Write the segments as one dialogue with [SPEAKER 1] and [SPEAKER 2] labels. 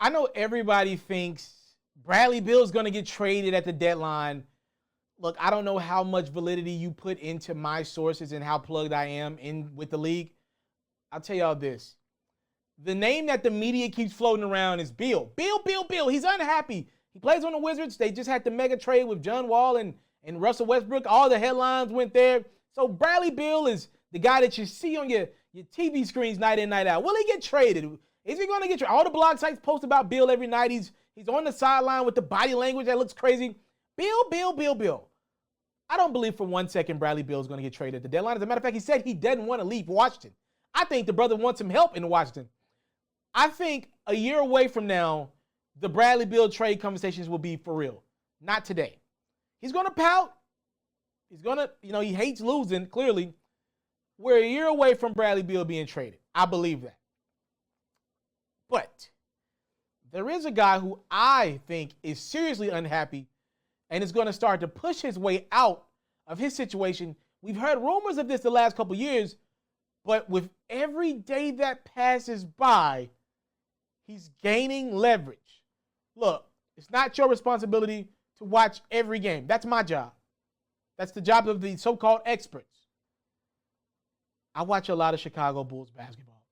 [SPEAKER 1] I know everybody thinks Bradley Beal's going to get traded at the deadline. Look, I don't know how much validity you put into my sources and how plugged I am in with the league. I'll tell y'all this. The name that the media keeps floating around is Beal. Beal. He's unhappy. He plays on the Wizards. They just had the mega trade with John Wall and Russell Westbrook. All the headlines went there. So Bradley Beal is the guy that you see on your TV screens night in, night out. Will he get traded? Is he going to get traded? All the blog sites post about Beal every night. He's on the sideline with the body language that looks crazy. Beal. I don't believe for 1 second Bradley Beal is going to get traded at the deadline. As a matter of fact, he said he doesn't want to leave Washington. I think the brother wants some help in Washington. I think a year away from now, the Bradley Beal trade conversations will be for real. Not today. He's going to pout. He's going to, he hates losing, clearly. We're a year away from Bradley Beal being traded. I believe that. But there is a guy who I think is seriously unhappy and is going to start to push his way out of his situation. We've heard rumors of this the last couple years, but with every day that passes by, he's gaining leverage. Look, it's not your responsibility to watch every game. That's my job. That's the job of the so-called experts. I watch a lot of Chicago Bulls basketball.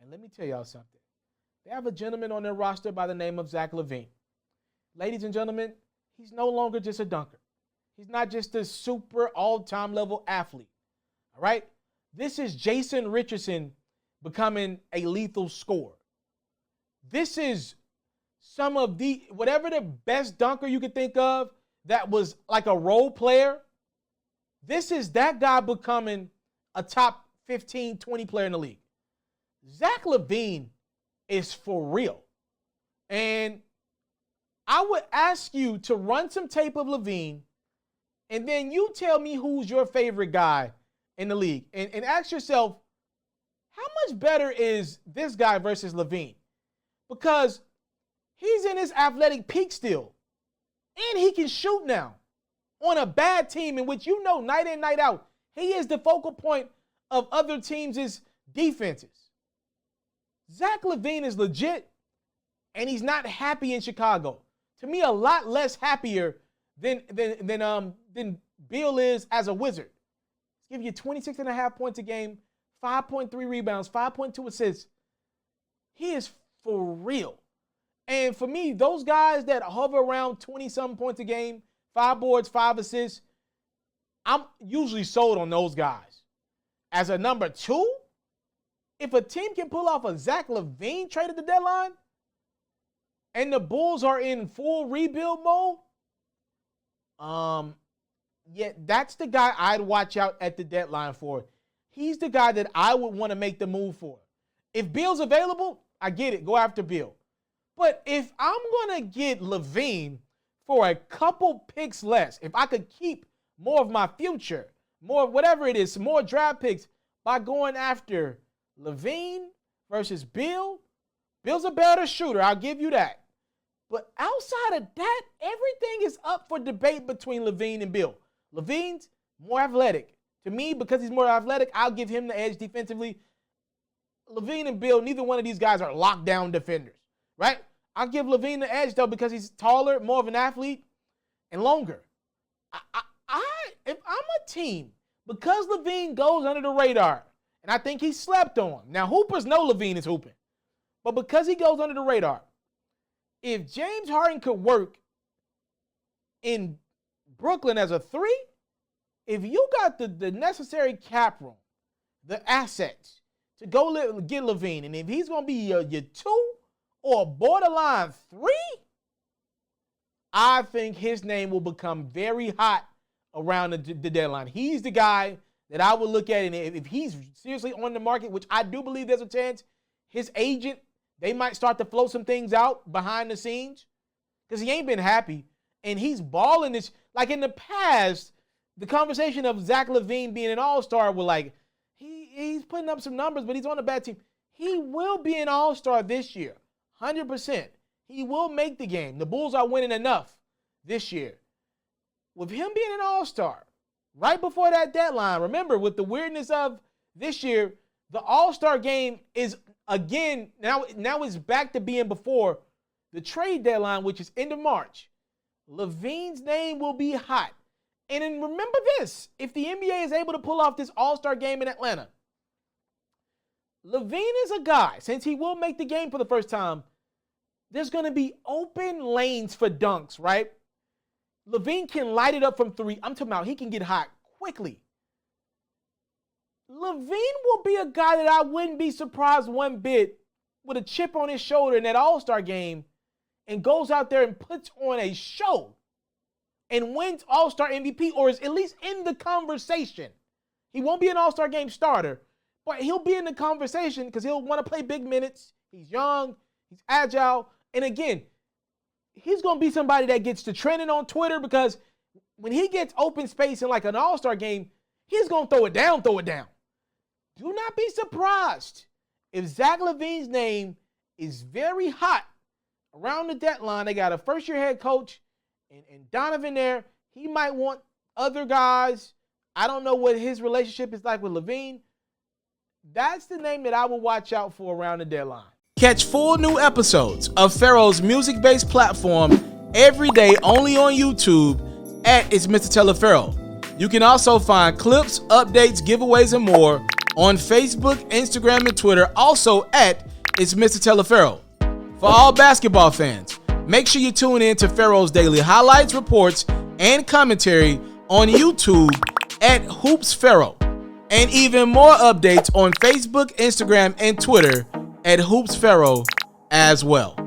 [SPEAKER 1] And let me tell y'all something. They have a gentleman on their roster by the name of Zach Lavine. Ladies and gentlemen, he's no longer just a dunker. He's not just a super all-time level athlete. All right? This is Jason Richardson becoming a lethal scorer. This is some of whatever the best dunker you could think of that was like a role player. This is that guy becoming a top 15, 20 player in the league. Zach Lavine is for real. And I would ask you to run some tape of Lavine, and then you tell me who's your favorite guy in the league. And ask yourself, how much better is this guy versus Lavine? Because he's in his athletic peak still. And he can shoot now on a bad team in which night in, night out, he is the focal point of other teams' defenses. Zach Lavine is legit, and he's not happy in Chicago. To me, a lot less happier than Beal is as a Wizard. He's giving you 26.5 points a game, 5.3 rebounds, 5.2 assists. He is for real. And for me, those guys that hover around 20-something points a game, 5 boards, 5 assists, I'm usually sold on those guys. As a number 2, if a team can pull off a Zach Lavine trade at the deadline and the Bulls are in full rebuild mode, that's the guy I'd watch out at the deadline for. He's the guy that I would want to make the move for. If Beal's available, I get it. Go after Beal. But if I'm going to get Lavine for a couple picks less, if I could keep more of my future, more whatever it is, more draft picks by going after Lavine versus Beal, Beal's a better shooter. I'll give you that. But outside of that, everything is up for debate between Lavine and Beal. Lavine's more athletic. To me, because he's more athletic, I'll give him the edge defensively. Lavine and Beal, neither one of these guys are lockdown defenders, right? I'll give Lavine the edge, though, because he's taller, more of an athlete, and longer. If I'm a team, because Lavine goes under the radar, and I think he's slept on. Now, hoopers know Lavine is hooping. But because he goes under the radar, if James Harden could work in Brooklyn as a 3, if you got the necessary cap room, the assets to go get Lavine, and if he's going to be your 2 or a borderline 3, I think his name will become very hot around the deadline. He's the guy that I would look at, and if he's seriously on the market, which I do believe there's a chance, his agent, they might start to float some things out behind the scenes because he ain't been happy, and he's balling this. Like in the past, the conversation of Zach Lavine being an all-star was like, he's putting up some numbers, but he's on a bad team. He will be an all-star this year, 100%. He will make the game. The Bulls are winning enough this year. With him being an all-star, right before that deadline, remember, with the weirdness of this year, the all-star game is, again, now it's back to being before the trade deadline, which is end of March, Lavine's name will be hot. And then remember this, if the NBA is able to pull off this All-Star game in Atlanta, Lavine is a guy, since he will make the game for the first time, there's going to be open lanes for dunks, right? Lavine can light it up from three. I'm talking about he can get hot quickly. Lavine will be a guy that I wouldn't be surprised one bit with a chip on his shoulder in that All-Star game and goes out there and puts on a show and wins All-Star MVP, or is at least in the conversation. He won't be an All-Star game starter, but he'll be in the conversation because he'll want to play big minutes. He's young, he's agile, and again, he's going to be somebody that gets to trending on Twitter because when he gets open space in like an All-Star game, he's going to throw it down, throw it down. Do not be surprised if Zach Lavine's name is very hot around the deadline. They got a first-year head coach and Donovan there. He might want other guys. I don't know what his relationship is like with Lavine. That's the name that I will watch out for around the deadline. Catch full new episodes of FERRO's music-based platform every day only on YouTube at It's Mr.Taliaferro. You can also find clips, updates, giveaways, and more on Facebook, Instagram, and Twitter, also at It's Mr.Taliaferro. For all basketball fans, make sure you tune in to FERRO's daily highlights, reports, and commentary on YouTube at FERRO, and even more updates on Facebook, Instagram, and Twitter at FERRO as well.